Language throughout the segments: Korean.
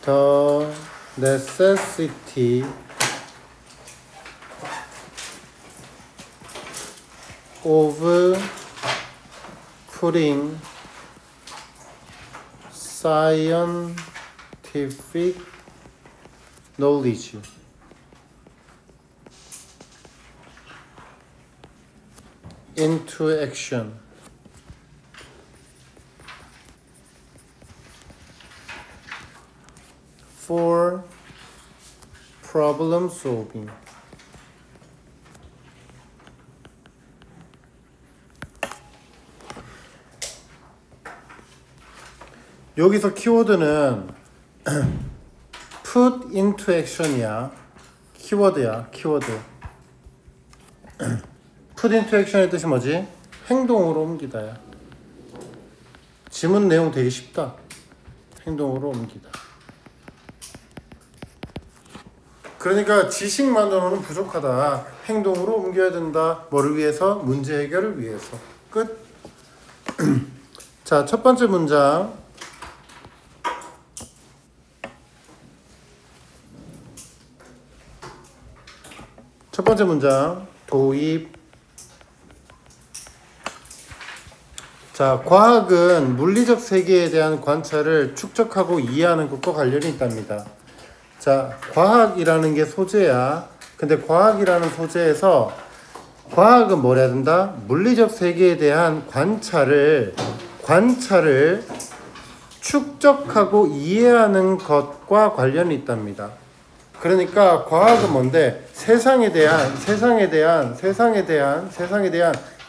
The necessity of putting scientific knowledge into action for problem solving. 여기서 키워드는 put into action이야. 키워드야, 키워드. put into action의 뜻이 뭐지? 행동으로 옮기다야. 지문 내용 되게 쉽다. 행동으로 옮기다. 그러니까 지식만으로는 부족하다. 행동으로 옮겨야 된다. 뭐를 위해서? 문제 해결을 위해서. 끝. 자, 첫 번째 문장. 첫 번째 문장. 도입. 자, 과학은 물리적 세계에 대한 관찰을 축적하고 이해하는 것과 관련이 있답니다. 자, 과학이라는 게 소재야. 근데 과학이라는 소재에서 과학은 뭘 해야 된다? 물리적 세계에 대한 관찰을 축적하고 이해하는 것과 관련이 있답니다. 그러니까 과학은 뭔데? 세상에 대한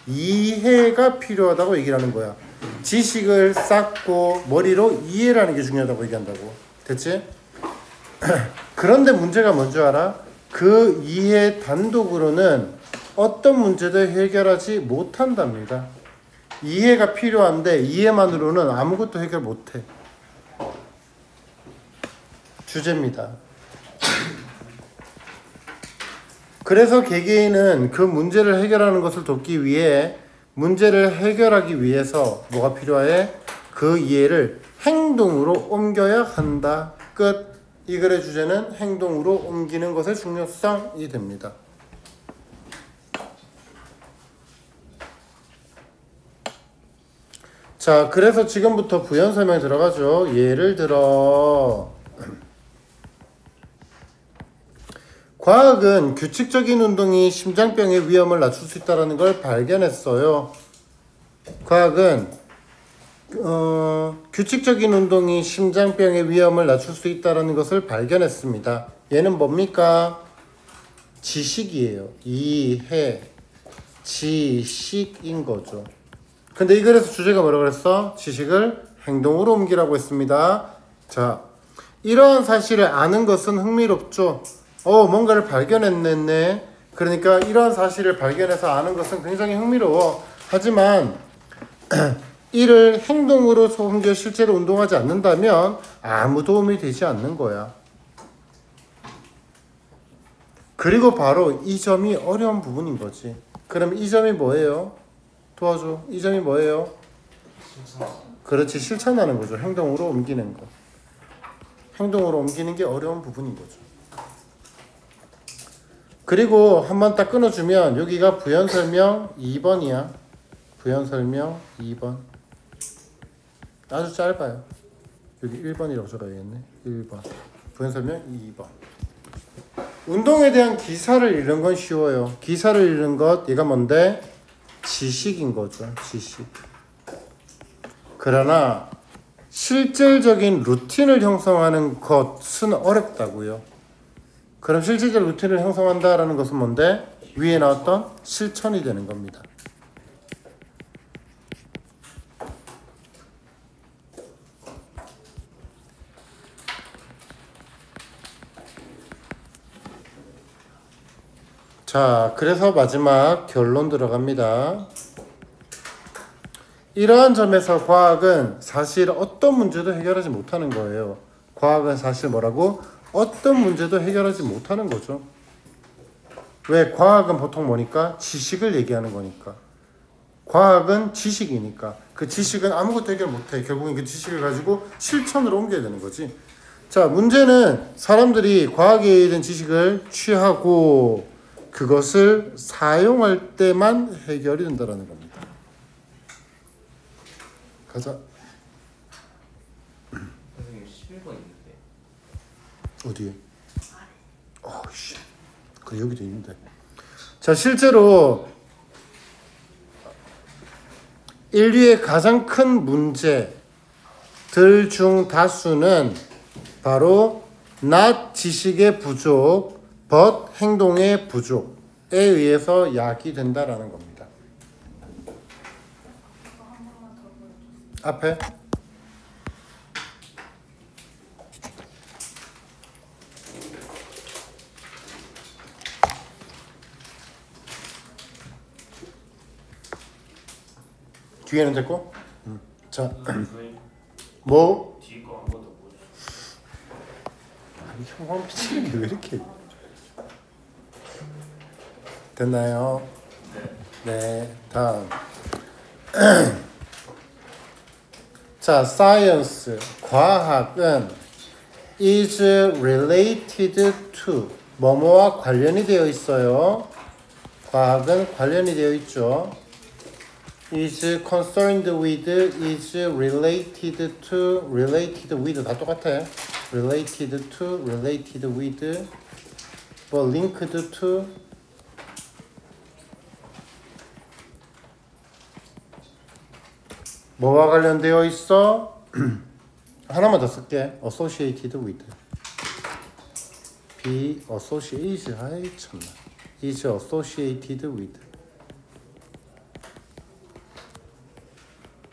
이해가 필요하다고 얘기를 하는 거야. 지식을 쌓고 머리로 이해라는 게 중요하다고 얘기한다고. 됐지? 그런데 문제가 뭔지 알아? 그 이해 단독으로는 어떤 문제도 해결하지 못한답니다. 이해가 필요한데 이해만으로는 아무것도 해결 못해. 주제입니다. 그래서 개개인은 그 문제를 해결하는 것을 돕기 위해 문제를 해결하기 위해서 뭐가 필요해? 그 이해를 행동으로 옮겨야 한다. 끝. 이 글의 주제는 행동으로 옮기는 것의 중요성이 됩니다. 자, 그래서 지금부터 부연 설명에 들어가죠. 예를 들어 과학은 규칙적인 운동이 심장병의 위험을 낮출 수 있다는 걸 발견했어요. 과학은 규칙적인 운동이 심장병의 위험을 낮출 수 있다는 것을 발견했습니다. 얘는 뭡니까? 지식이에요. 이해, 지식인 거죠. 근데 이 글에서 주제가 뭐라고 그랬어? 지식을 행동으로 옮기라고 했습니다. 자, 이러한 사실을 아는 것은 흥미롭죠. 뭔가를 발견했네. 그러니까 이러한 사실을 발견해서 아는 것은 굉장히 흥미로워. 하지만 이를 행동으로 옮겨 실제로 운동하지 않는다면 아무 도움이 되지 않는 거야. 그리고 바로 이 점이 어려운 부분인 거지. 그럼 이 점이 뭐예요? 도와줘. 이 점이 뭐예요? 실천. 그렇지, 실천하는 거죠. 행동으로 옮기는 거. 행동으로 옮기는 게 어려운 부분인 거죠. 그리고 한번 딱 끊어주면 여기가 부연 설명 2번이야. 부연 설명 2번. 아주 짧아요. 여기 1번이라고 적어야겠네. 1번. 부연 설명 2번. 운동에 대한 기사를 읽는 건 쉬워요. 기사를 읽는 것, 얘가 뭔데? 지식인 거죠. 지식. 그러나 실질적인 루틴을 형성하는 것은 어렵다고요. 그럼 실질적 루틴을 형성한다라는 것은 뭔데? 위에 나왔던 실천이 되는 겁니다. 자, 그래서 마지막 결론 들어갑니다. 이러한 점에서 과학은 사실 어떤 문제도 해결하지 못하는 거예요. 과학은 사실 뭐라고? 어떤 문제도 해결하지 못하는 거죠. 왜? 과학은 보통 뭐니까? 지식을 얘기하는 거니까. 과학은 지식이니까. 그 지식은 아무것도 해결 못해. 결국엔 그 지식을 가지고 실천으로 옮겨야 되는 거지. 자, 문제는 사람들이 과학에 의한 지식을 취하고 그것을 사용할 때만 해결이 된다는 겁니다. 가자. 선생님 11번 있는데. 어디에? 씨. 그래, 여기도 있는데. 자, 실제로 인류의 가장 큰 문제들 중 다수는 바로 not 지식의 부족, but 행동의 부족에 의해서 야기된다라는 겁니다. 앞에 뒤에는 됐고, 자, 뭐? 뒤에 거 한 번 더 보여주세요. 아니, 형광 비치는 게 왜 이렇게 됐나요? 네, 다음. 자, science, 과학은 is related to 뭐뭐와 관련이 되어 있어요. 과학은 관련이 되어 있죠. is concerned with, is related to, related with 다 똑같아. related to, related with, 뭐 linked to, 뭐와 관련되어 있어? 하나만 더 쓸게. associated with. be associated. 아이 참나. is associated with.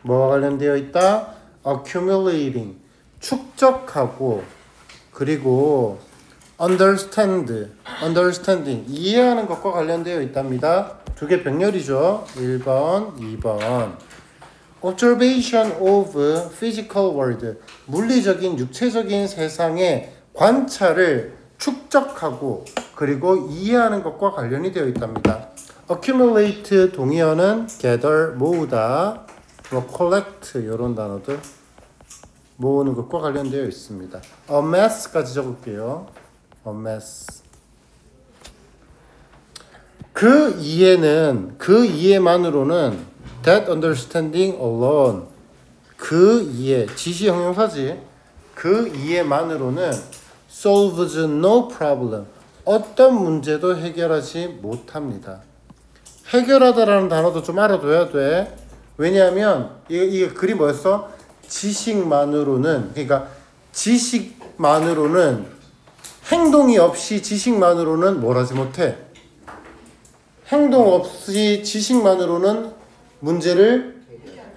뭐와 관련되어 있다? accumulating. 축적하고 그리고 understanding. 이해하는 것과 관련되어 있답니다. 두 개 병렬이죠. 1번, 2번. observation of physical world. 물리적인 육체적인 세상의 관찰을 축적하고 그리고 이해하는 것과 관련이 되어 있답니다. accumulate 동의어는 gather 모으다, 뭐 collect 이런 단어들 모으는 것과 관련되어 있습니다. amass까지 적을게요. amass. 그 이해만으로는 that understanding alone. 그 이해, 지시 형용사지. 그 이해만으로는 solves no problem. 어떤 문제도 해결하지 못합니다. 해결하다라는 단어도 좀 알아둬야 돼. 왜냐하면 이게 글이 뭐였어? 지식만으로는, 그러니까 지식만으로는, 행동이 없이 지식만으로는 뭘 하지 못해. 행동 없이 지식만으로는 문제를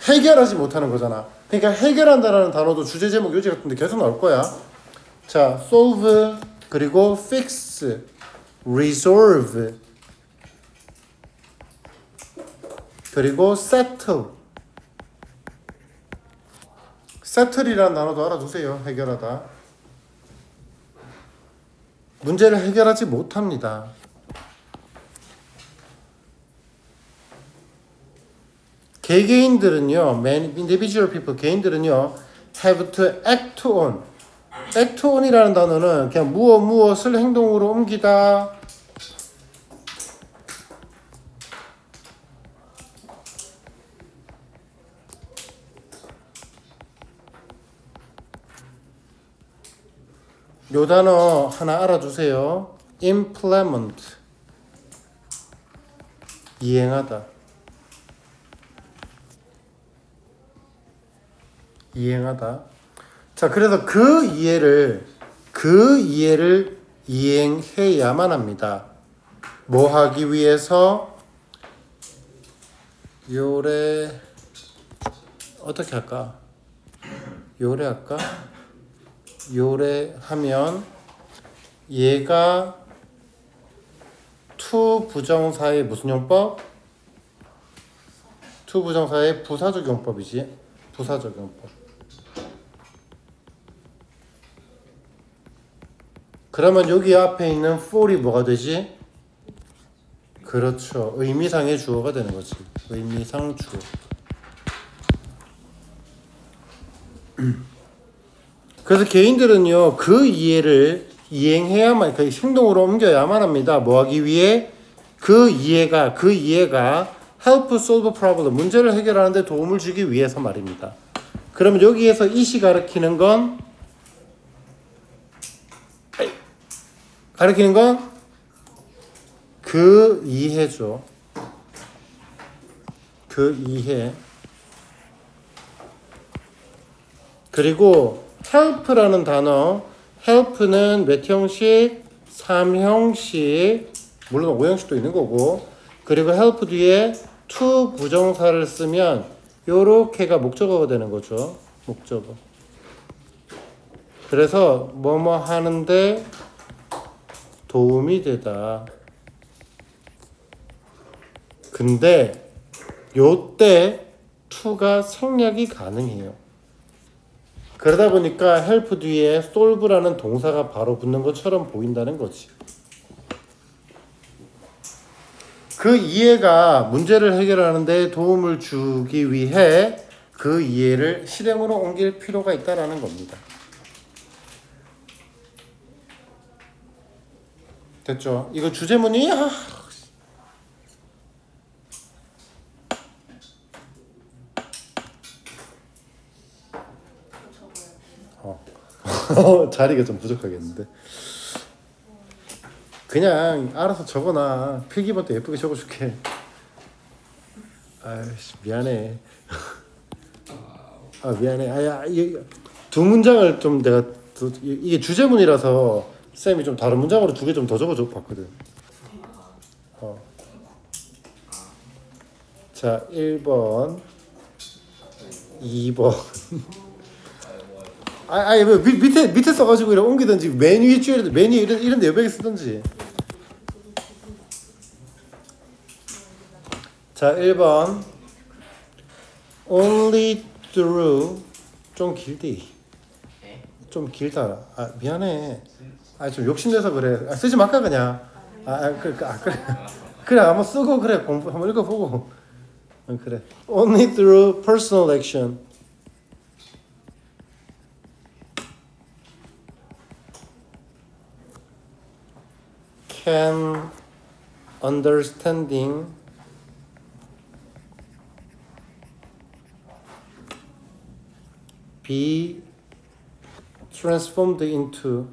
해결하지 못하는 거잖아. 그러니까 해결한다라는 단어도 주제 제목 요지 같은데 계속 나올 거야. 자, solve 그리고 fix, resolve 그리고 settle. settle이라는 단어도 알아두세요. 해결하다. 문제를 해결하지 못합니다. 개개인들은요, individual people, 개인들은요, have to act on. act on이라는 단어는 그냥 무엇을 행동으로 옮기다. 요 단어 하나 알아두세요. implement. 이행하다. 이행하다. 자, 그래서 그 이해를 이행해야만 합니다. 뭐 하기 위해서? 요래 어떻게 할까? 요래 할까? 요래 하면 얘가 to 부정사의 무슨 용법? to 부정사의 부사적 용법이지. 부사적 용법. 그러면 여기 앞에 있는 for이 뭐가 되지? 그렇죠. 의미상의 주어가 되는 거지. 의미상 주어. 그래서 개인들은요 그 이해를 이행해야만 그 행동으로 옮겨야만 합니다. 뭐 하기 위해? 그 이해가 help solve problem 문제를 해결하는 데 도움을 주기 위해서 말입니다. 그러면 여기에서 이시 가리키는 건 그 이해죠. 그 이해. 그리고 help라는 단어, help는 몇 형식? 3형식, 물론 5형식도 있는 거고, 그리고 help 뒤에 to 부정사를 쓰면 요렇게가 목적어가 되는 거죠. 목적어. 그래서 뭐뭐 하는데 도움이 되다. 근데 요때 to가 생략이 가능해요. 그러다 보니까 help 뒤에 solve라는 동사가 바로 붙는 것처럼 보인다는 거지. 그 이해가 문제를 해결하는 데 도움을 주기 위해 그 이해를 실행으로 옮길 필요가 있다는 겁니다. 됐죠? 이거 주제문이 자리가 좀 부족하겠는데 그냥 알아서 적어놔. 필기본 때 예쁘게 적어줄게. 아이씨 미안해. 미안해. 두 문장을 좀 내가 이게 주제문이라서 쌤이 좀 다른 문장으로 두 개 좀 더 적어줘 봤거든. 자 1번 2번 뭐 밑에 써가지고 이렇게 옮기든지 메뉴 이런 데 여백에 쓰든지. 자 1번 only through 좀 길디. 좀 길다. 미안해. 좀 욕심내서 그래. 쓰지 말까 그냥. 그래 한번 쓰고 그래 공부 한번 읽어보고. 그래. Only through personal action. Can understanding be transformed into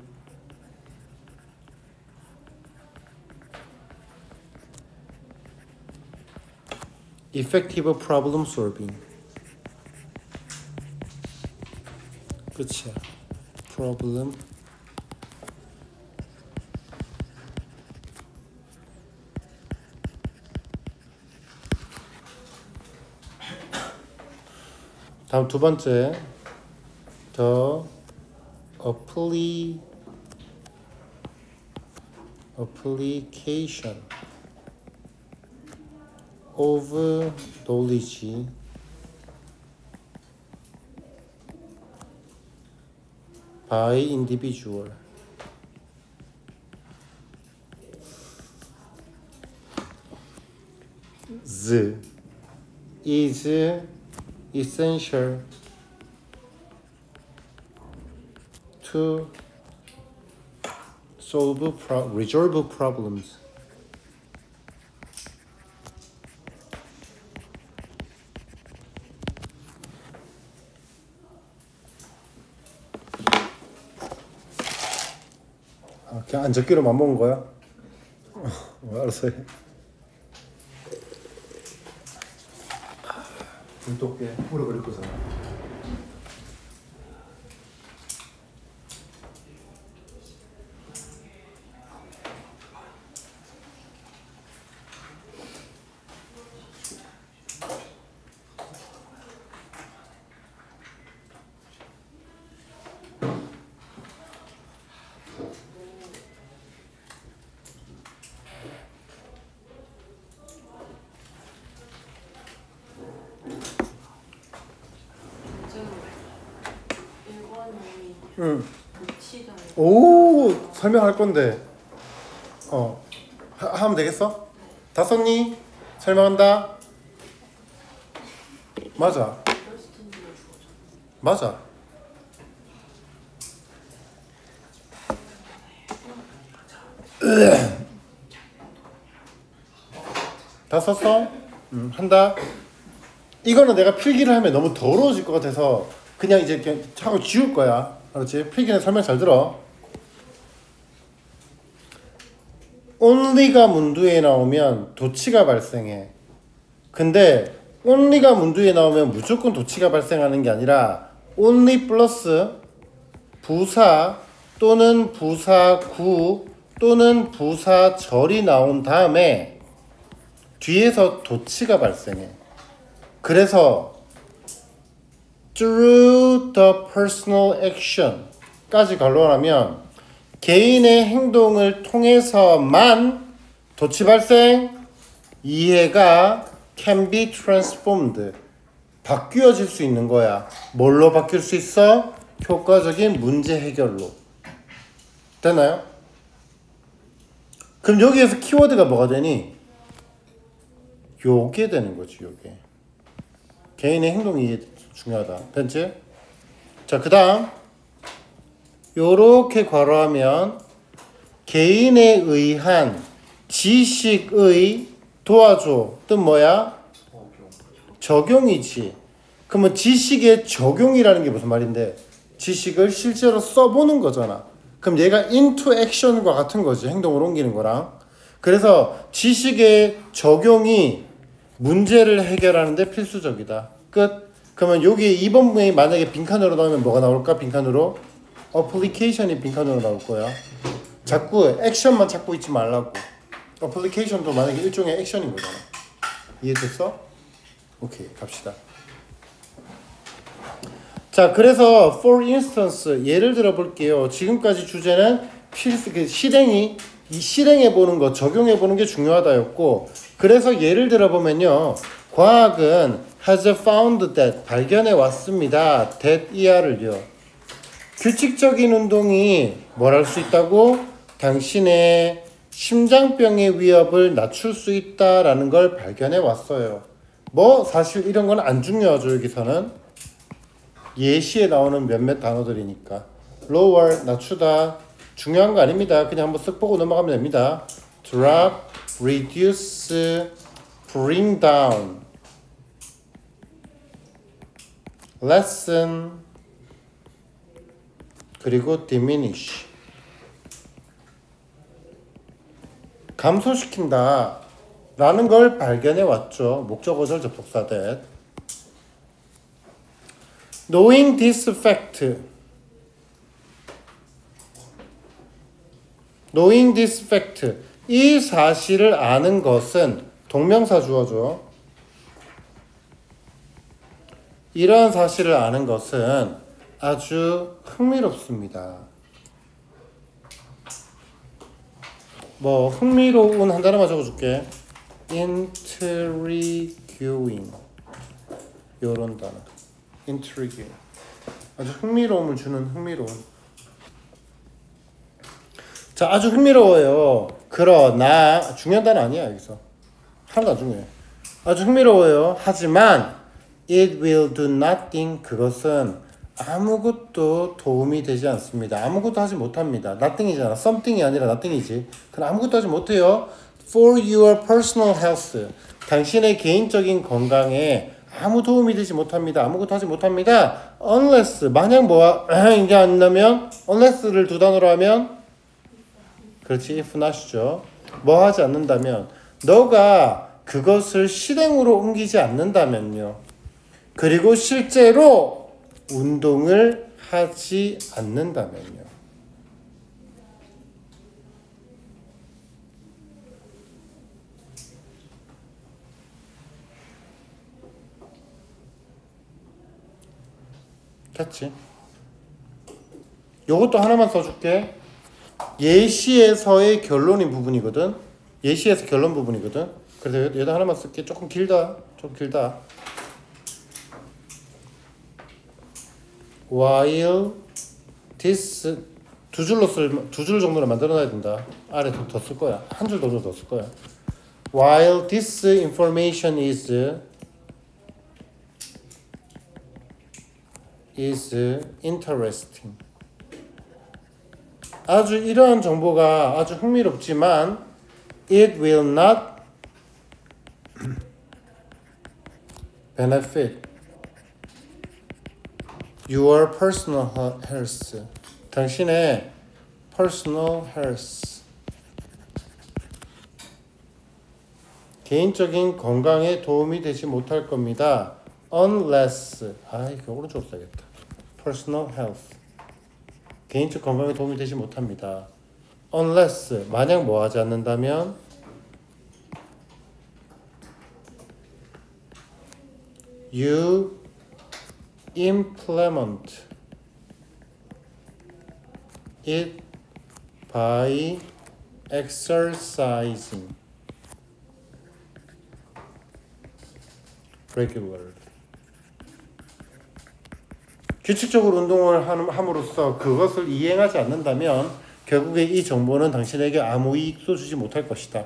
effective problem solving. 그치? problem 다음 두 번째 the application of knowledge by individual is essential to resolve problems. 그냥 안 적기로 맘먹은 거야? 알았어. 눈 게 물어 버릴 거잖아. 응. 오 설명할 건데 하면 되겠어? 다 썼니? 설명한다. 맞아. 다 썼어? 한다. 이거는 내가 필기를 하면 너무 더러워질 것 같아서 그냥 이제 그냥 하고 지울 거야. 그렇지? 필기는 설명 잘 들어. only가 문두에 나오면 도치가 발생해. 근데 only가 문두에 나오면 무조건 도치가 발생하는 게 아니라 only 플러스 부사 또는 부사구 또는 부사절이 나온 다음에 뒤에서 도치가 발생해. 그래서 through the personal action 까지 관론하면 개인의 행동을 통해서만 도치 발생, 이해가 can be transformed 바뀌어질 수 있는 거야. 뭘로 바뀔 수 있어? 효과적인 문제 해결로. 됐나요? 그럼 여기에서 키워드가 뭐가 되니? 요게 되는 거지. 요게 개인의 행동이 이해 중요하다. 됐지? 자, 그 다음 요렇게 괄호하면 개인에 의한 지식의 도와줘. 뜻 뭐야? 적용이지. 그러면 지식의 적용이라는 게 무슨 말인데 지식을 실제로 써보는 거잖아. 그럼 얘가 into action과 같은 거지. 행동으로 옮기는 거랑. 그래서 지식의 적용이 문제를 해결하는 데 필수적이다. 끝. 그러면 여기 2번 문이 만약에 빈칸으로 나오면 뭐가 나올까? 빈칸으로 어플리케이션이 빈칸으로 나올 거야. 자꾸 액션만 찾고 있지 말라고. 어플리케이션도 만약에 일종의 액션인 거잖아. 이해됐어? 오케이, 갑시다. 자, 그래서 for instance 예를 들어 볼게요. 지금까지 주제는 실행해 보는 거, 적용해 보는 게 중요하다였고, 그래서 예를 들어 보면요, 과학은 has found that 발견해 왔습니다. that er를요. 규칙적인 운동이 뭘 할 수 있다고? 당신의 심장병의 위협을 낮출 수 있다라는 걸 발견해 왔어요. 뭐 사실 이런 건 안 중요하죠. 여기서는 예시에 나오는 몇몇 단어들이니까. lower 낮추다 중요한 거 아닙니다. 그냥 한번 쓱 보고 넘어가면 됩니다. drop, reduce, bring down, lessen, 그리고 diminish. 감소시킨다 라는 걸 발견해 왔죠. 목적어절 접속사 that. knowing this fact, knowing this fact, 이 사실을 아는 것은 동명사 주어죠. 이러한 사실을 아는 것은 아주 흥미롭습니다. 뭐 흥미로운 한 단어만 적어줄게. intriguing 요런 단어. intriguing 아주 흥미로움을 주는 흥미로운. 자, 아주 흥미로워요. 그러나 중요한 단어 아니야. 여기서 하나도 안 중요해. 아주 흥미로워요. 하지만 it will do nothing, 그것은 아무것도 도움이 되지 않습니다. 아무것도 하지 못합니다. nothing이잖아. something이 아니라 nothing이지. 그럼 아무것도 하지 못해요. for your personal health, 당신의 개인적인 건강에 아무 도움이 되지 못합니다. 아무것도 하지 못합니다. unless, 만약 뭐야 이게 안 나면 unless를 두 단어로 하면 그렇지, if not이죠. 뭐 하지 않는다면, 너가 그것을 실행으로 옮기지 않는다면요. 그리고 실제로 운동을 하지 않는다면요. 됐지? 요것도 하나만 써줄게. 예시에서의 결론인 부분이거든. 예시에서 결론 부분이거든. 그래서 얘도 하나만 쓸게. 조금 길다. 좀 길다. while this 두 줄 정도는 만들어놔야 된다. 아래 더 쓸 거야. 한 줄 정도 더 쓸 거야. while this information is interesting. 아주 이러한 정보가 아주 흥미롭지만 it will not benefit your personal health. 당신의 personal health. 개인적인 건강에 도움이 되지 못할 겁니다. unless 이거 오른쪽으로 써야겠다. personal health. 개인적 건강에 도움이 되지 못합니다. unless 만약 뭐 하지 않는다면 you implement it by exercising regularly. 규칙적으로 운동을 함으로써 그것을 이행하지 않는다면 결국에 이 정보는 당신에게 아무 이익도 주지 못할 것이다.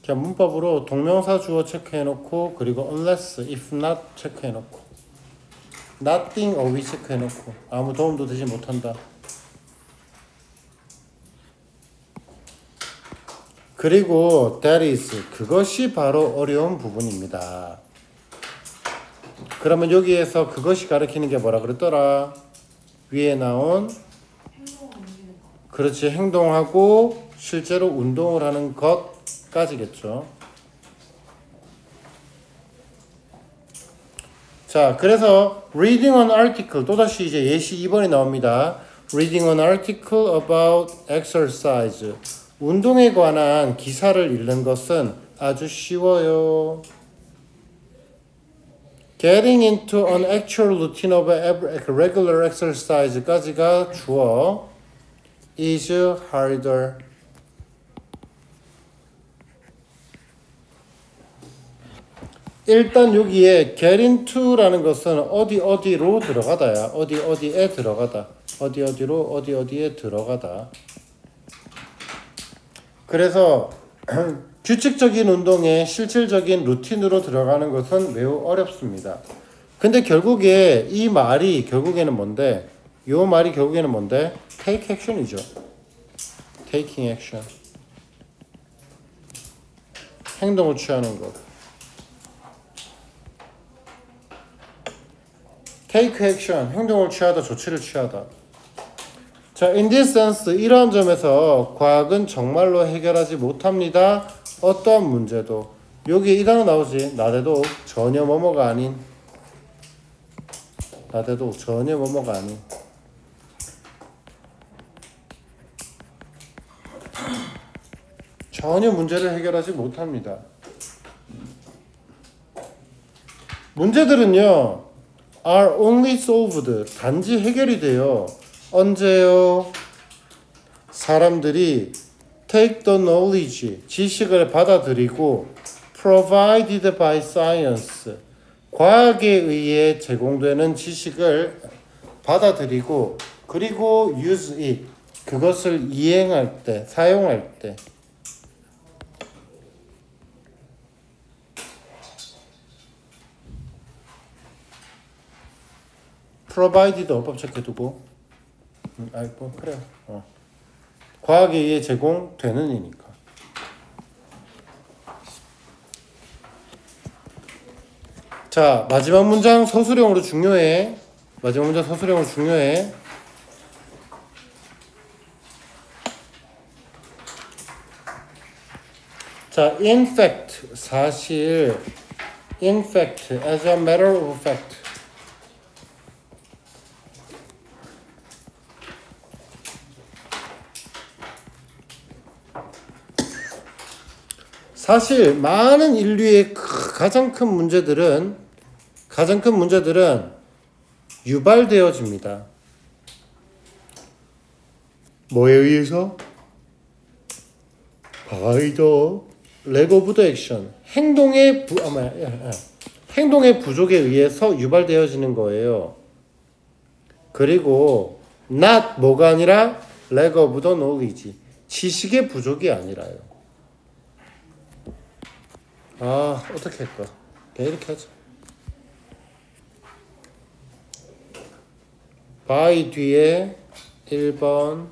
자, 문법으로 동명사 주어 체크해놓고 그리고 unless, if not 체크해놓고 nothing or we 체크해놓고 아무 도움도 되지 못한다. 그리고 that is 그것이 바로 어려운 부분입니다. 그러면 여기에서 그것이 가리키는 게 뭐라 그랬더라? 위에 나온 그렇지 행동하고 실제로 운동을 하는 것까지겠죠. 자, 그래서 reading an article 또다시 이제 예시 2번이 나옵니다. reading an article about exercise 운동에 관한 기사를 읽는 것은 아주 쉬워요. Getting into an actual routine of regular exercise까지가 주어 is harder. 일단 여기에 get into라는 것은 어디로 들어가다야. 어디에 들어가다. 어디에 들어가다. 그래서 규칙적인 운동에 실질적인 루틴으로 들어가는 것은 매우 어렵습니다. 근데 결국에 이 말이 결국에는 뭔데? 요 말이 결국에는 뭔데? take action이죠. taking action. 행동을 취하는 것. take action. 행동을 취하다, 조치를 취하다. 자, in this sense, 이러한 점에서 과학은 정말로 해결하지 못합니다. 어떠한 문제도. 여기 이 단어 나오지. 나대도 전혀 뭐뭐가 아닌. 나대도 전혀 뭐뭐가 아닌. 전혀 문제를 해결하지 못합니다. 문제들은요, are only solved. 단지 해결이 돼요. 언제요? 사람들이 take the knowledge, 지식을 받아들이고 provided by science, 과학에 의해 제공되는 지식을 받아들이고 그리고 use it, 그것을 이행할 때, 사용할 때. provided 어법 체크해두고 그래. 과학에 의해 제공되는 이니까. 자, 마지막 문장 서술형으로 중요해. 자, in fact, 사실. in fact, as a matter of fact. 사실 많은 인류의 가장 큰 문제들은 유발되어집니다. 뭐에 의해서? by the lack of the action. 행동의 부족에 의해서 유발되어지는 거예요. 그리고 not 뭐가 아니라 lack of the knowledge. 지식의 부족이 아니라요. 어떻게 할까? 그냥 이렇게 하자. by 뒤에 1번,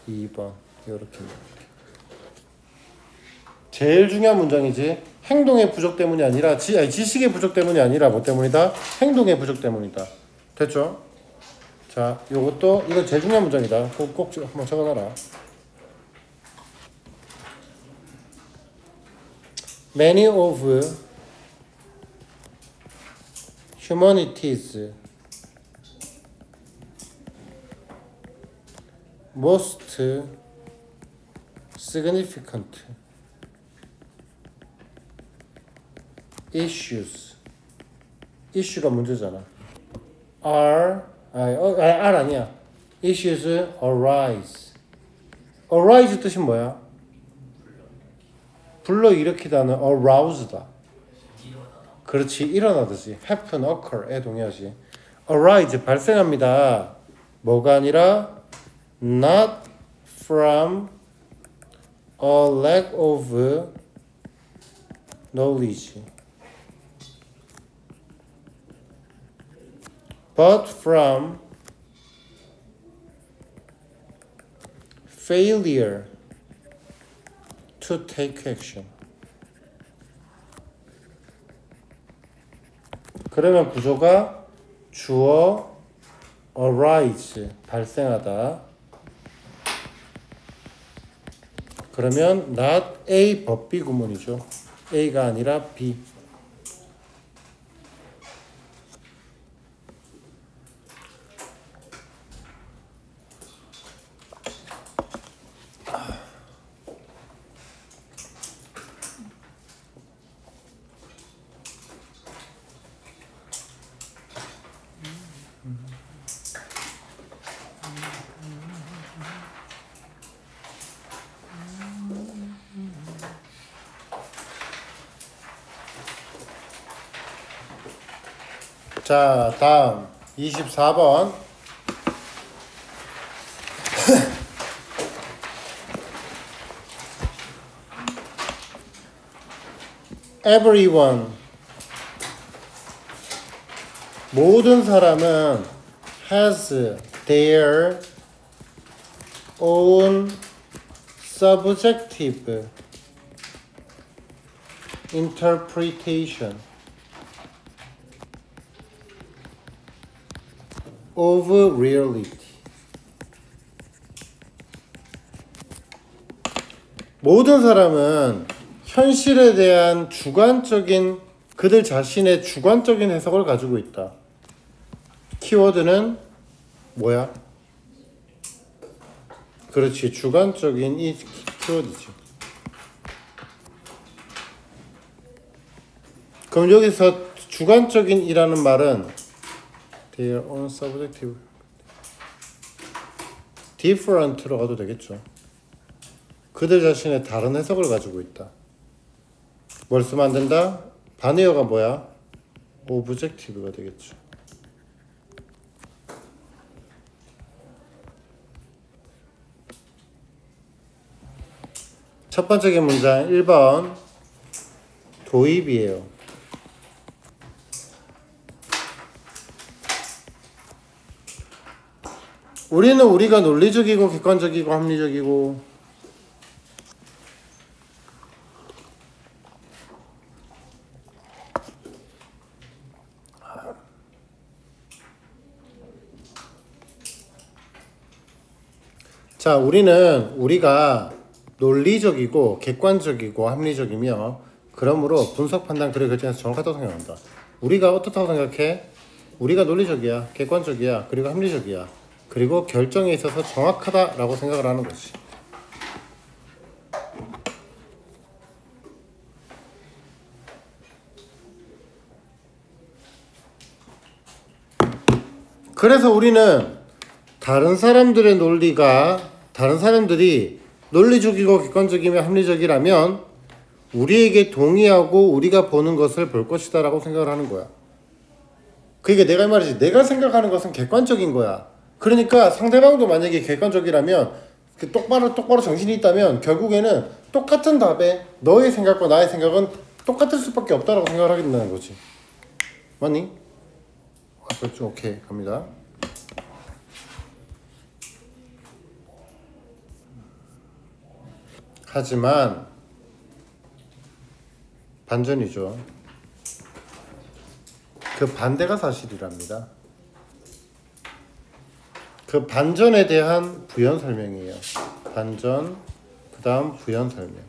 2번 이렇게. 제일 중요한 문장이지. 행동의 부족 때문이 아니라 지식의 부족 때문이 아니라 뭐 때문이다? 행동의 부족 때문이다. 됐죠? 자, 요것도 이거 제일 중요한 문장이다. 꼭 한번 적어놔라. Many of humanities most significant issue가 문제잖아. R 아니야. issues arise 뜻이 뭐야? 불러일으키다는 arouse다. 그렇지, 일어나듯이. happen, occur에 동의하지. arise 발생합니다. 뭐가 아니라 not from a lack of knowledge but from failure to take action. 그러면 구조가 주어 arise 발생하다. 그러면 not A but B 구문이죠. A가 아니라 B. 자, 다음 24번. Everyone 모든 사람은 has their own subjective interpretation of reality. 모든 사람은 현실에 대한 주관적인 그들 자신의 주관적인 해석을 가지고 있다. 키워드는 뭐야? 그렇지, 주관적인 이 키워드지. 그럼 여기서 주관적인 이라는 말은 their own subjective different로 가도 되겠죠. 그들 자신의 다른 해석을 가지고 있다. 뭘 쓰면 안 된다? 반의어가 뭐야? objective가 되겠죠. 첫 번째 문장 1번 도입이에요. 우리는 우리가 논리적이고 객관적이고 합리적이고 자, 우리는 우리가 논리적이고 객관적이고 합리적이며 그러므로 분석 판단 그래 결정해서 정확하다고 생각한다. 우리가 어떻다고 생각해? 우리가 논리적이야, 객관적이야, 그리고 합리적이야. 그리고 결정에 있어서 정확하다라고 생각을 하는 것이. 그래서 우리는 다른 사람들의 논리가 다른 사람들이 논리적이고 객관적이며 합리적이라면 우리에게 동의하고 우리가 보는 것을 볼 것이다 라고 생각을 하는 거야. 그게 내가 이 말이지. 내가 생각하는 것은 객관적인 거야. 그러니까 상대방도 만약에 객관적이라면 똑바로 정신이 있다면 결국에는 똑같은 답에 너의 생각과 나의 생각은 똑같을 수밖에 없다라고 생각을 하게 된다는 거지. 맞니? 그렇죠. 오케이 갑니다. 하지만 반전이죠. 그 반대가 사실이랍니다. 그 반전에 대한 부연 설명이에요. 반전, 그 다음 부연 설명.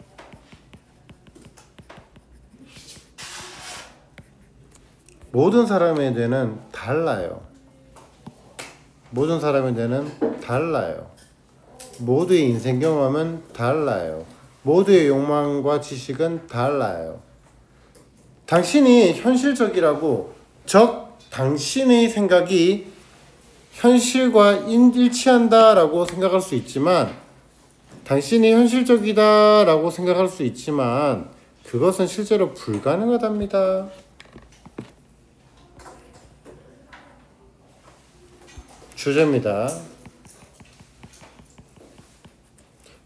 모든 사람에 대해는 달라요. 모든 사람에 대해는 달라요. 모두의 인생 경험은 달라요. 모두의 욕망과 지식은 달라요. 당신이 현실적이라고 당신의 생각이 현실과 일치한다라고 생각할 수 있지만, 당신이 현실적이다라고 생각할 수 있지만 그것은 실제로 불가능하답니다. 주제입니다.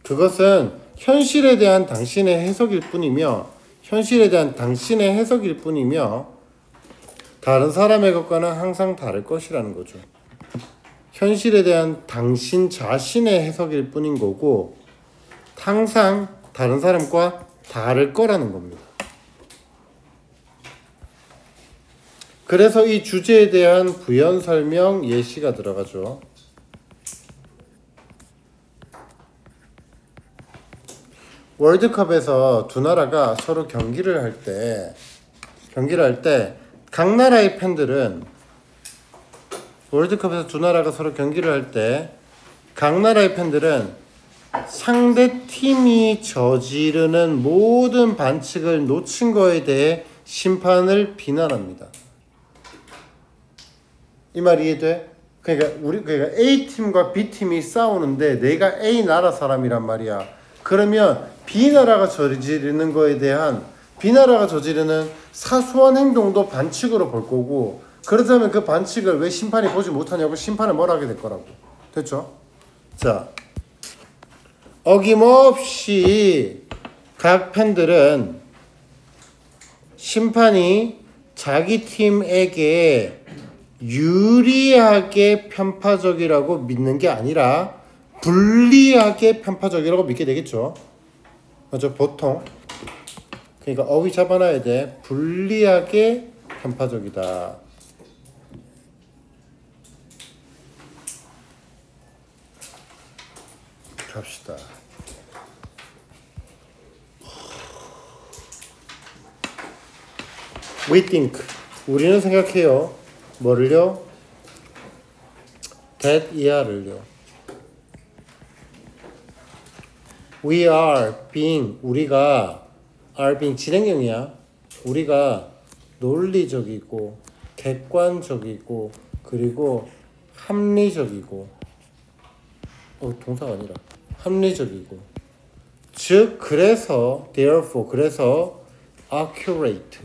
그것은 현실에 대한 당신의 해석일 뿐이며 다른 사람의 것과는 항상 다를 것이라는 거죠. 현실에 대한 당신 자신의 해석일 뿐인 거고 항상 다른 사람과 다를 거라는 겁니다. 그래서 이 주제에 대한 부연 설명 예시가 들어가죠. 월드컵에서 두 나라가 서로 경기를 할 때 각 나라의 팬들은 월드컵에서 두 나라가 서로 경기를 할 때 각 나라의 팬들은 상대 팀이 저지르는 모든 반칙을 놓친 거에 대해 심판을 비난합니다. 이 말 이해돼? 그러니까 A 팀과 B 팀이 싸우는데 내가 A 나라 사람이란 말이야. 그러면 B 나라가 저지르는 거에 대한 B 나라가 저지르는 사소한 행동도 반칙으로 볼 거고, 그렇다면 그 반칙을 왜 심판이 보지 못하냐고 심판을 뭐라 하게 될 거라고. 됐죠? 자, 어김없이 각 팬들은 심판이 자기 팀에게 유리하게 편파적이라고 믿는 게 아니라 불리하게 편파적이라고 믿게 되겠죠. 맞죠? 보통. 그러니까 어휘 잡아놔야 돼. 불리하게 편파적이다. 갑시다. We think. 우리는 생각해요. 뭐를요? that 이하를요. We are being. 우리가 are being 진행형이야. 우리가 논리적이고 객관적이고 그리고 합리적이고 동사가 아니라 합리적이고, 즉 그래서 therefore 그래서 accurate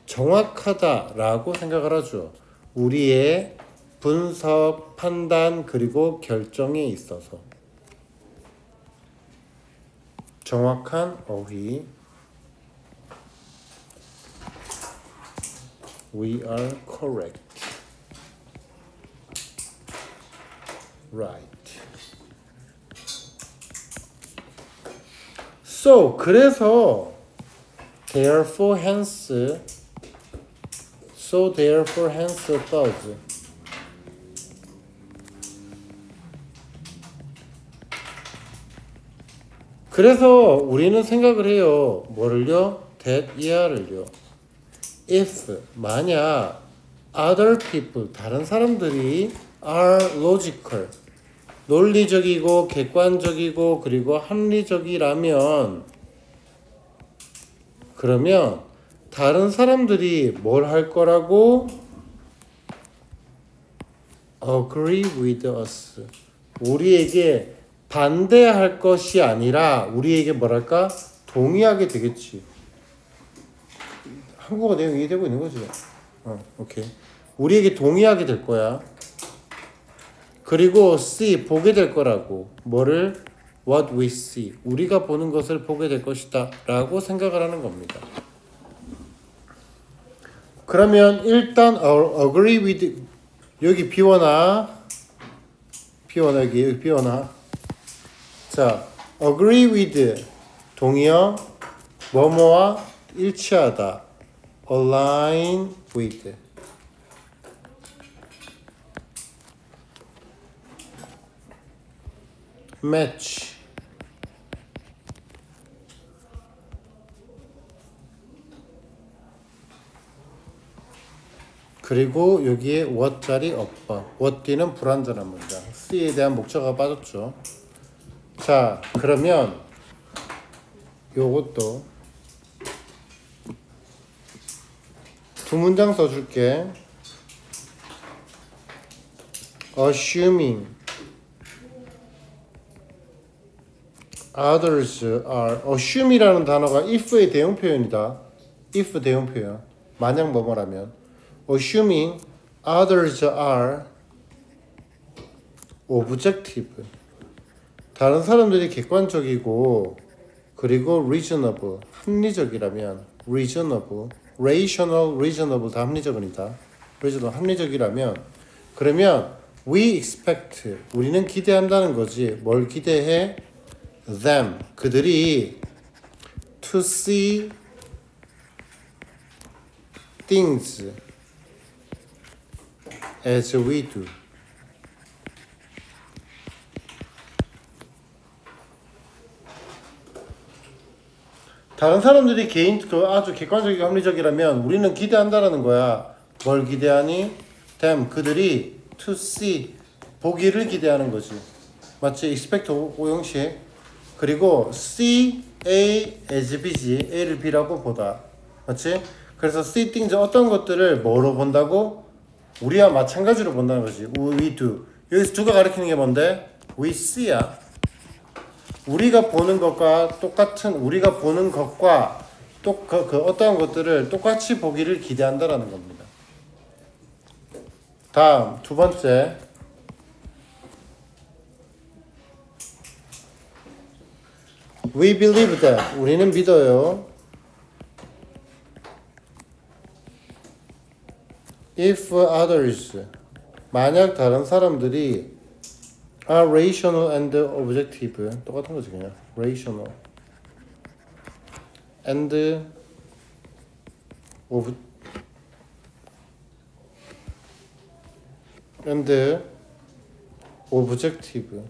정확하다라고 생각을 하죠. 우리의 분석, 판단 그리고 결정에 있어서 정확한 어휘. We are correct. Right. So 그래서 therefore hence thus. 그래서 우리는 생각을 해요. 뭐를요? that 이하를요. if 만약 other people 다른 사람들이 are logical 논리적이고 객관적이고 그리고 합리적이라면, 그러면 다른 사람들이 뭘 할 거라고? agree with us. 우리에게 반대할 것이 아니라 우리에게 뭐랄까? 동의하게 되겠지. 한국어 내용 이해되고 있는 거지? 오케이. 우리에게 동의하게 될 거야. 그리고 see 보게 될 거라고. 뭐를? what we see. 우리가 보는 것을 보게 될 것이다 라고 생각을 하는 겁니다. 그러면 일단 agree with 여기 비워놔 여기 비워놔. 자, agree with 동의어 뭐뭐와 일치하다. align with match 그리고 여기에 what 자리 없어. what 뒤는 불완전한 문장. C에 대한 목적어가 빠졌죠. 자, 그러면 요것도 두 문장 써줄게. assuming others are assume이라는 단어가 if의 대용 표현이다. if 대용 표현. 만약 뭐뭐라면 assuming others are objective. 다른 사람들이 객관적이고 그리고 reasonable 합리적이라면 reasonable, rational, reasonable 다 합리적이다. reasonable 합리적이라면 그러면 we expect 우리는 기대한다는 거지. 뭘 기대해? them 그들이 to see things as we do. 다른 사람들이 아주 객관적이고 합리적이라면 우리는 기대한다라는 거야. 뭘 기대하니? them 그들이 to see 보기를 기대하는 거지. 맞지? expect 오형식. 그리고 see A as B지. A를 B라고 보다. 맞지? 그래서 see things 어떤 것들을 뭐로 본다고? 우리와 마찬가지로 본다는 거지. We do. 여기서 두가 가리키는 게 뭔데? We see야. 우리가 보는 것과 똑같은 우리가 보는 것과 그 어떠한 것들을 똑같이 보기를 기대한다라는 겁니다. 다음 두 번째. We believe that 우리는 믿어요. If others 만약 다른 사람들이 are rational and objective 똑같은 거지 그냥 rational and objective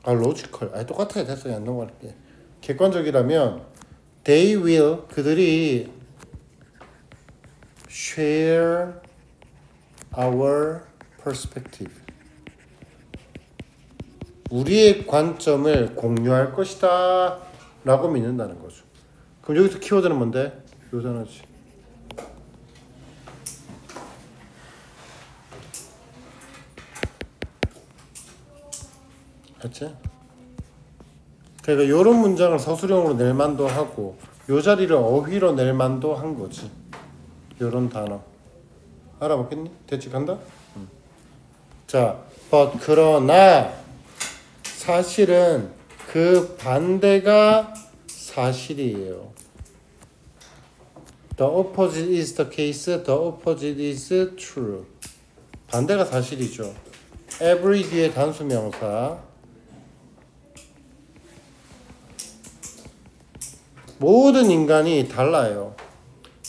logical 똑같아 됐어 안 넘어갈게. 객관적이라면 they will 그들이 share our perspective 우리의 관점을 공유할 것이다 라고 믿는다는 거죠. 그럼 여기서 키워드는 뭔데? 요 단어지. 그렇지? 그러니까 요런 문장을 서술형으로 낼 만도 하고 요 자리를 어휘로 낼 만도 한 거지. 요런 단어 알아먹겠니? 대체 간다? 자, but 그러나 사실은 그 반대가 사실이에요. The opposite is the case. The opposite is true. 반대가 사실이죠. every 뒤에 단수 명사. 모든 인간이 달라요.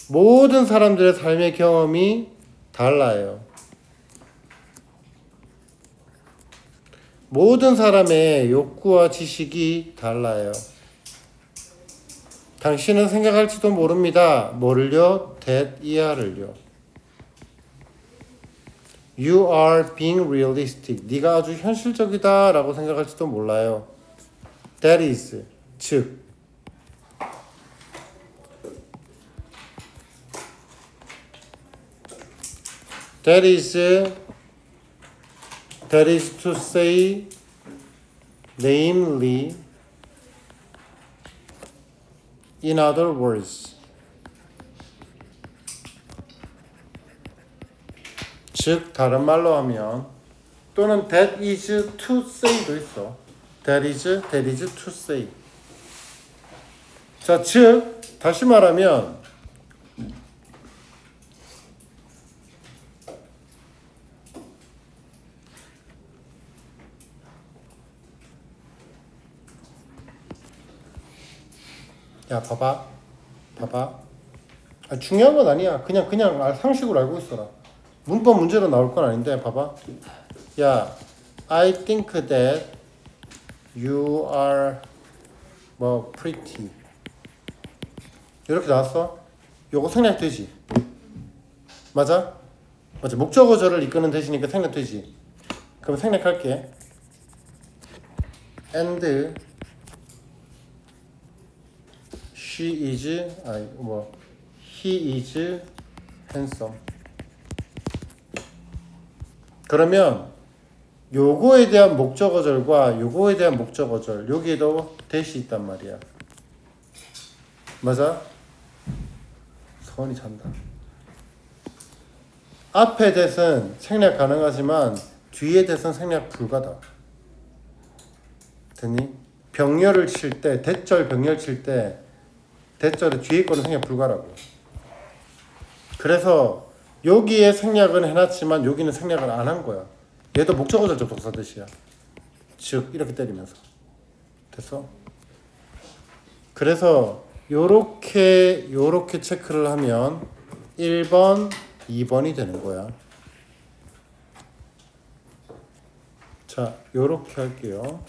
모든 사람들의 삶의 경험이 달라요. 모든 사람의 욕구와 지식이 달라요. 당신은 생각할지도 모릅니다. 뭐를요? that 이하를요. You are being realistic. 네가 아주 현실적이다 라고 생각할지도 몰라요. That is 즉 That is to say, namely, in other words, 즉 다른 말로 하면 또는 that is to say도 있어. That is to say. 자, 즉 다시 말하면 야, 봐봐. 중요한 건 아니야. 그냥 상식으로 알고 있어라. 문법 문제로 나올 건 아닌데, 봐봐. 야, I think that you are pretty. 이렇게 나왔어? 요거 생략되지? 맞아? 목적어절을 이끄는 대신이니까 생략되지? 그럼 생략할게. And he is handsome. 그러면 요거에 대한 목적어절과 요거에 대한 목적어절 여기에도 대시 있단 말이야. 맞아? 서원이 잔다. 앞에 대은 생략 가능하지만 뒤에 대은 생략 불가다. 됐니? 병렬을 칠 때, 대절 병렬 칠 때 대절의 뒤에 거는 생략 불가라고. 그래서 여기에 생략은 해놨지만 여기는 생략을 안 한 거야. 얘도 목적어절 접속사 뜻이야. 즉 이렇게 때리면서. 됐어? 그래서 요렇게 체크를 하면 1번, 2번이 되는 거야. 자, 요렇게 할게요.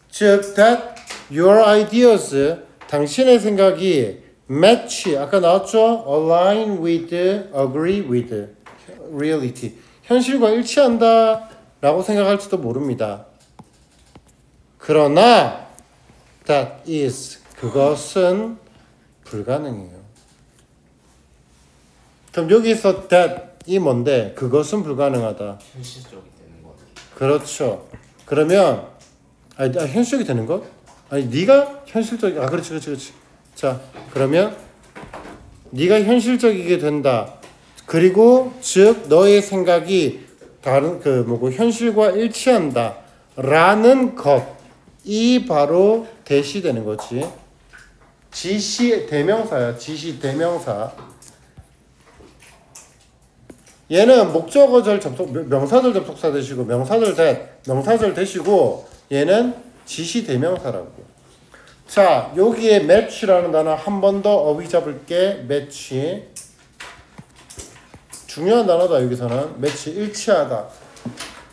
즉 that your ideas, 당신의 생각이 match, 아까 나왔죠? align with, agree with reality. 현실과 일치한다 라고 생각할지도 모릅니다. 그러나 that is, 그것은 불가능해요. 그럼 여기서 that이 뭔데? 그것은 불가능하다. 현실적이 되는 것 같아요. 그렇죠. 그러면 현실적이 되는 것? 아니 네가 현실적, 그렇지. 자, 그러면 네가 현실적이게 된다. 그리고 즉 너의 생각이 다른 현실과 일치한다 라는 것이 바로 대시되는 거지. 지시 대명사야. 지시 대명사. 얘는 목적어절 접속, 명사절 접속사 되시고 명사절 되시고 얘는 지시 대명사라고. 자, 여기에 match라는 단어 한 번 더 어휘 잡을게. match. 중요한 단어다. 여기서는 match, 일치하다.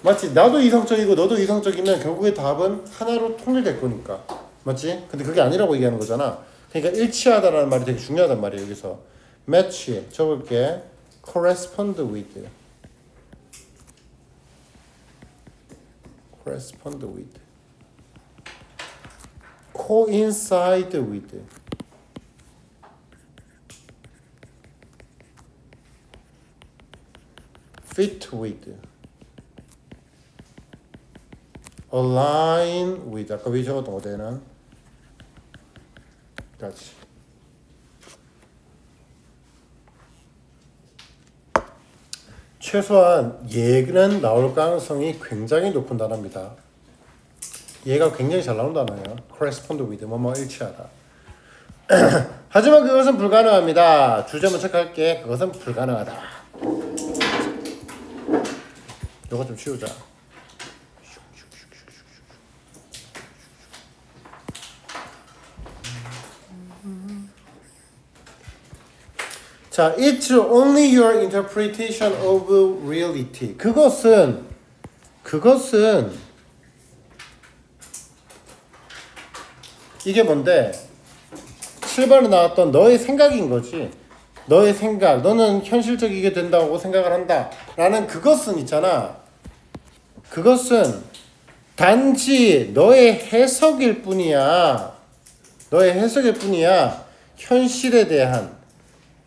맞지? 나도 이성적이고 너도 이성적이면 결국에 답은 하나로 통일될 거니까. 맞지? 근데 그게 아니라고 얘기하는 거잖아. 그러니까 일치하다라는 말이 되게 중요하단 말이에요. 여기서 match 적을게. correspond with. coincide with. fit with. align with. 아까 위에 적었던 거대는 까지. 최소한 얘는 나올 가능성이 굉장히 높은 단어입니다. 얘가 굉장히 잘 나온 단어예요. correspond with, 뭐뭐 일치하다. 하지만 그것은 불가능합니다. 주제만 체크할게. 그것은 불가능하다. 이거 좀 치우자. 자, it's only your interpretation of reality. 그것은 이게 뭔데? 7번에 나왔던 너의 생각인 거지. 너의 생각. 너는 현실적이게 된다고 생각을 한다. 라는 그것은 있잖아. 그것은 단지 너의 해석일 뿐이야. 현실에 대한.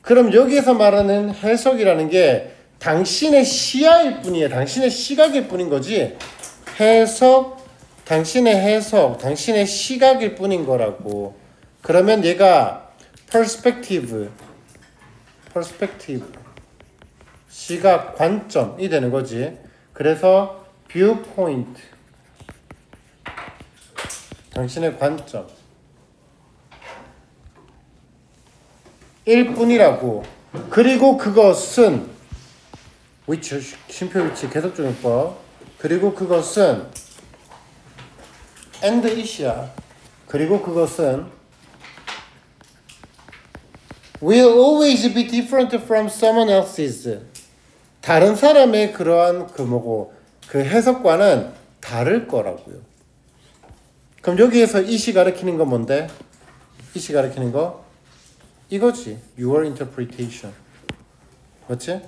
그럼 여기에서 말하는 해석이라는 게 당신의 시야일 뿐이야. 당신의 시각일 뿐인 거지. 당신의 시각일 뿐인 거라고. 그러면 얘가 perspective, 시각, 관점이 되는 거지. 그래서 viewpoint, 당신의 관점 일 뿐이라고. 그리고 그것은 which 쉼표 위치 계속적용법. 그리고 그것은 and it이야. 그리고 그것은 will always be different from someone else's. 다른 사람의 그러한 그 뭐고 그 해석과는 다를 거라고요. 그럼 여기에서 it이 가리키는 건 뭔데? it이 가리키는 거 이거지. Your interpretation. 맞지?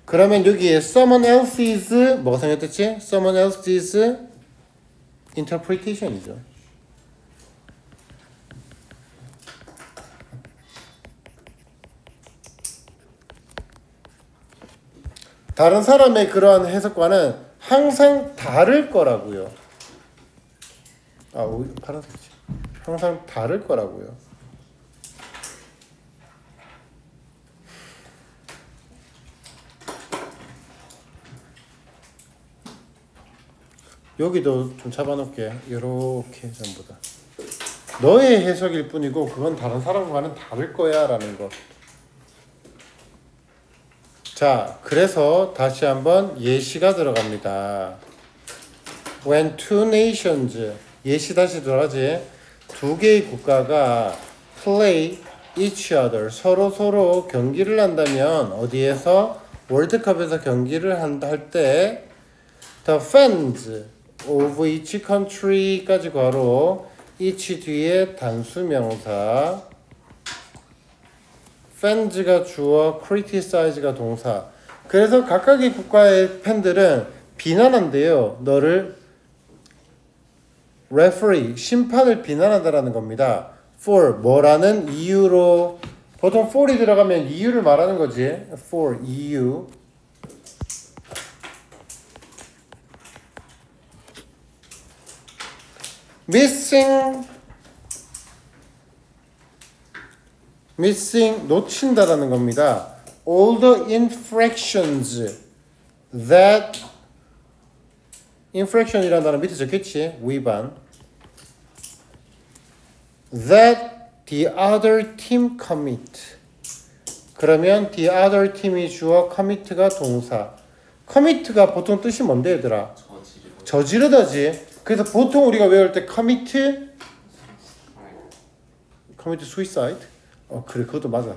그러면 여기에 someone else's 뭐가 생겼댔지? someone else's interpretation이죠. 다른 사람의 그러한 해석과는 항상 다를 거라고요. 파란색이지. 항상 다를 거라고요. 여기도 좀 잡아놓을게. 이렇게 전부 다. 너의 해석일 뿐이고 그건 다른 사람과는 다를 거야 라는 거. 자, 그래서 다시 한번 예시가 들어갑니다. When two nations, 예시 다시 들어가지. 두 개의 국가가 play each other, 서로 경기를 한다면 어디에서? 월드컵에서 경기를 할 때 the fans of each country까지 괄호 each 뒤에 단수명사 fans가 주어 criticize가 동사. 그래서 각각의 국가의 팬들은 비난한대요. 너를 referee 심판을 비난한다라는 겁니다. for 뭐라는 이유로. 보통 for이 들어가면 이유를 말하는 거지. for 이유. missing 놓친다라는 겁니다. all the infractions that infraction이라는 단어 밑에 적혔지. 위반. that the other team commit. 그러면 the other team이 주어 commit가 동사. commit가 보통 뜻이 뭔데 얘들아? 저지르다지. 그래서 보통 우리가 외울 때 commit suicide. 그래 그것도 맞아.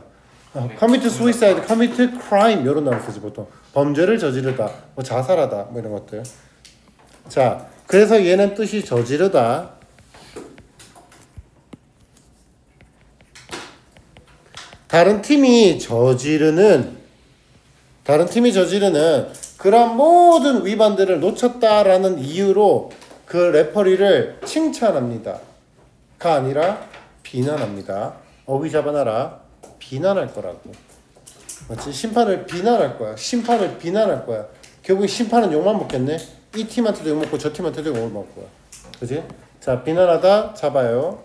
commit suicide, commit crime 이런 단어 쓰지 보통. 범죄를 저지르다, 뭐 자살하다, 뭐 이런 것들. 자, 그래서 얘는 뜻이 저지르다. 다른 팀이 저지르는 그런 모든 위반들을 놓쳤다라는 이유로 그 레퍼리를 칭찬합니다. 가 아니라 비난합니다. 어휘 잡아놔라. 비난할 거라고. 맞지? 심판을 비난할 거야. 심판을 비난할 거야. 결국 심판은 욕만 먹겠네. 이 팀한테도 욕 먹고 저 팀한테도 욕을 먹을 거야. 그지? 자, 비난하다 잡아요.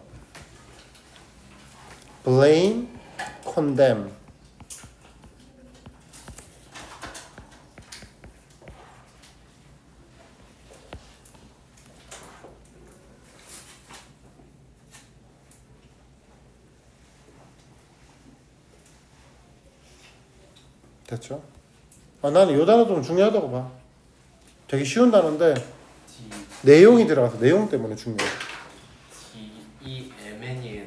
blame, condemn. 됐죠? 나는 이 단어 좀 중요하다고 봐. 되게 쉬운 단어인데 내용이 들어가서 내용 때문에 중요해. T Mn이에요.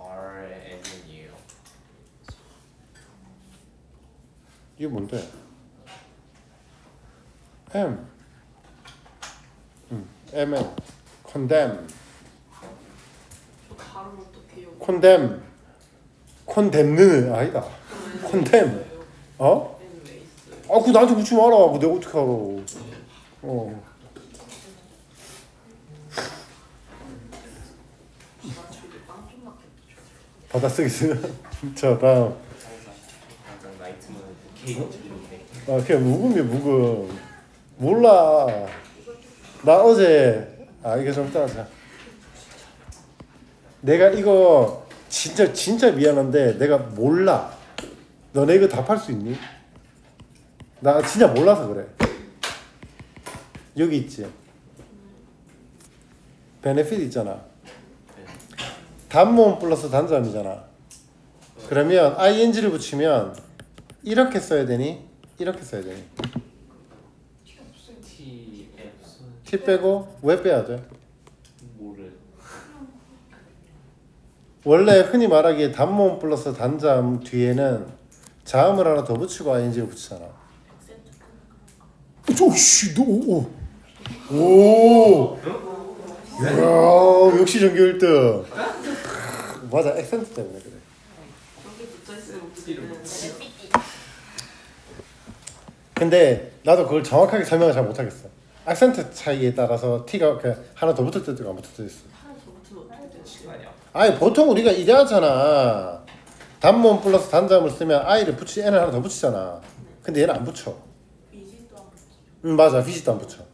RN이에요. 이게 뭔데? M MN condemn 발음 어떻게 해요? condemn 아니다. condemn 그거 나한테 묻지 마라. 그거 내가 어떻게 알아? 받아쓰기 쓰면 자 다음. 항상 나이트는 케이크 주는데. 그냥 묵음. 몰라. 나 어제 이게 좀 따라서. 내가 이거 진짜 미안한데 내가 몰라. 너네 이거 답할 수 있니? 나 진짜 몰라서 그래. 여기 있지. benefit 있잖아. 네. 단모음 플러스 단자음이잖아. 그러면 ing를 붙이면 이렇게 써야 되니? 이렇게 써야 되니? T F T 빼고 왜 빼야 돼? 모를. 원래 흔히 말하기에 단모음 플러스 단자음 뒤에는 자음을 하나 더 붙이고 ing를 붙이잖아. 오씨, 오, 야, 역시 전교 1등. 맞아, 액센트 때문에 그래. 여기 붙어있으면 무슨 근데 나도 그걸 정확하게 설명을 잘 못하겠어. 액센트 차이에 따라서 T가 하나 더 붙을 때도 안 붙을 때도 있어. 하나 더 붙으면 어떻게 되지? 시간이야. 아니 보통 우리가 이래 하잖아. 단모음 플러스 단자음을 쓰면 I를 붙이 N을 하나 더 붙이잖아. 근데 얘는 안 붙여. 이지도 안 붙이죠. 맞아, V도 안 붙여.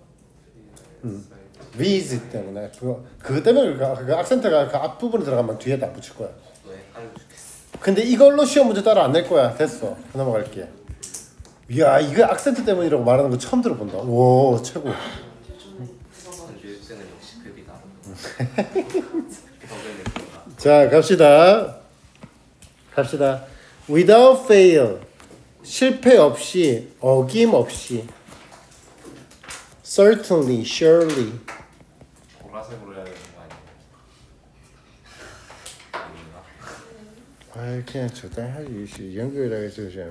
Vz 때문에 그거 때문에 그 악센트가 그 앞부분에 들어가면 뒤에도 안 붙일 거야. 왜 하루 죽겠어. 근데 이걸로 시험 문제 따라 안 낼 거야. 됐어. 넘어갈게. 이야, 이거 악센트 때문이라고 말하는 거 처음 들어본다. 오, 최고. 전주육생은 역시 급이 다르고. 덕을 느낀다. 자, 갑시다. Without fail, 실패 없이, 어김없이. Certainly, surely. 보라색으로 해야 되는 거 아니야? 아닌가? 아이, 그냥 적당하지. 연결이라 해서 그냥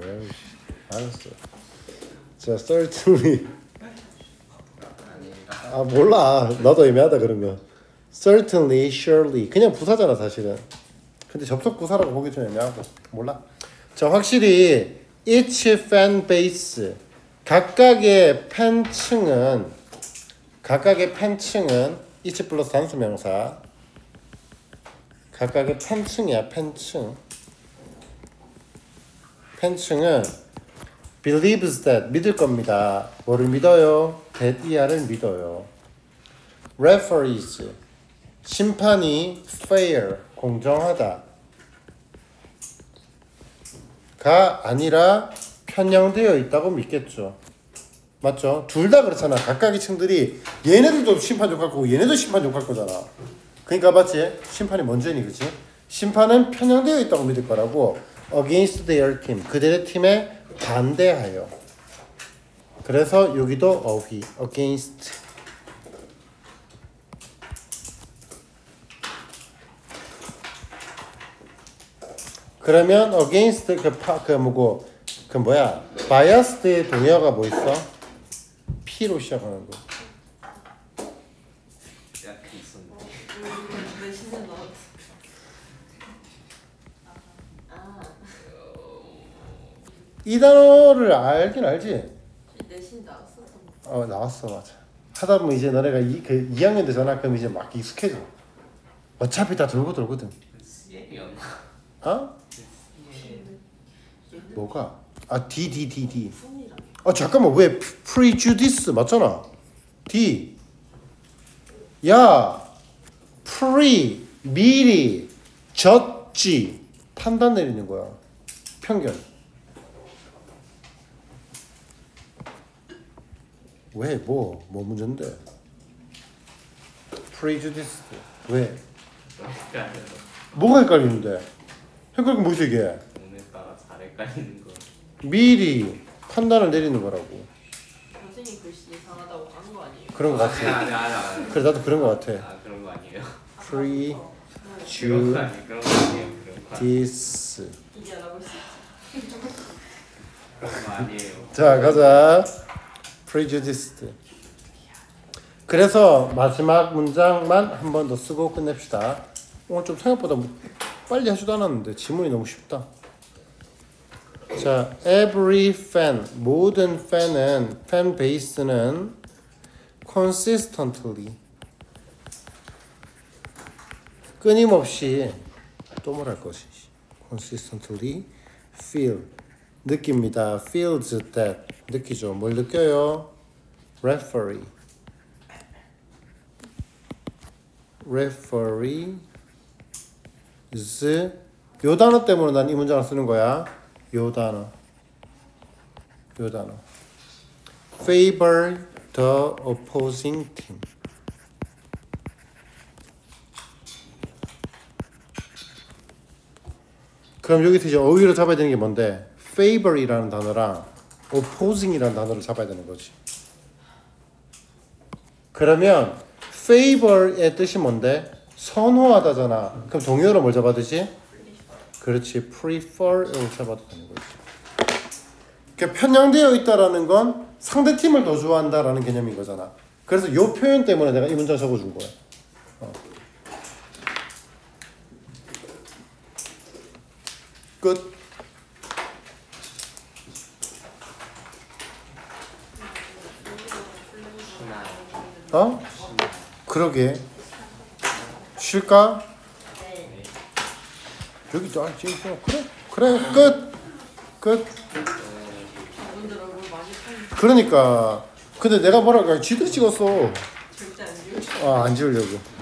알았어. 자, certainly. 아닌가? 아, 몰라. 나도 애매하다 그러면. Certainly, surely. 그냥 부사잖아 사실은. 근데 접속 부사라고 보기 좀 애매하고. 몰라. 자, 확실히 each fan base. 각각의 팬층은 each 플러스 단수명사. 각각의 팬층이야, 팬층. 팬층은 believes that 믿을 겁니다. 뭐를 믿어요? that 이하를 믿어요. referees 심판이 fair 공정하다 가 아니라 편향되어 있다고 믿겠죠. 맞죠? 둘 다 그렇잖아. 각각의 층들이 얘네들도 심판 욕할 거고 얘네도 심판 욕할 거잖아. 그러니까 맞지? 심판이 먼저니 그치? 심판은 편향되어 있다고 믿을 거라고. against their team 그들의 팀에 반대하여. 그래서 여기도 against. 그러면 against 그 뭐야? biased의 동의어가 뭐 있어? P로 시작하는 거. 약간 있었는데. 내 신경 나왔어. 아, 이 단어를 알긴 알지? 내신 나왔어. 나왔어 맞아. 하다 보면 이제 너네가 2학년 되잖아. 그럼 이제 막 익숙해져. 어차피 다 돌고 돌거든. CL이었나? 어? CL. 뭐가? 아 D. 품이랑 잠깐만 왜 prejudice 맞잖아. D. 야 pre 미리 judge 판단 내리는 거야. 편견. 왜 뭐 문제인데? prejudice 왜? 뭐가 헷갈리는데? 헷갈리면 뭐지 이게? 오늘따라 잘 헷갈리는 거. 미리 판단을 내리는 거라고. 선생님 글씨 이상하다고 하는 거 아니에요? 그런 거 같아. 아니. 그래 나도 그런 거 같아. 아 그런 거 아니에요. prejudice. 그런 거 아니에요. 이제 알아볼 수 있지. 그런 거 아니에요. 자 가자. prejudiced. 그래서 마지막 문장만 한 번 더 쓰고 끝냅시다. 오늘 좀 생각보다 빨리 하지도 않았는데 지문이 너무 쉽다. 자, every fan 모든 팬은 팬 베이스는 consistently 끊임없이 또 뭐랄 것이 consistently feel 느낍니다. feels that 느끼죠. 뭘 느껴요? referees 요 단어 때문에 난 이 문장을 쓰는 거야. 요 단어 favor the opposing team 그럼 여기서 이제 어휘로 잡아야 되는 게 뭔데? favor이라는 단어랑 opposing이라는 단어를 잡아야 되는 거지. 그러면 favor의 뜻이 뭔데? 선호하다잖아. 그럼 동의어로 뭘 잡아야 되지? 그렇지, prefer을 잡아도 되는 거지. 그러니까 편향되어 있다라는 건 상대 팀을 더 좋아한다라는 개념인 거잖아. 그래서 이 표현 때문에 내가 이 문장 적어준 거야. 끝. 어? 그러게. 쉴까? 네. 여기 또 지금 그래 끝. 끝. 저분들 얼굴 많이 판 그러니까 근데 내가 뭐랄까 지도 찍었어. 절대 안 지우죠. 안 지우려고.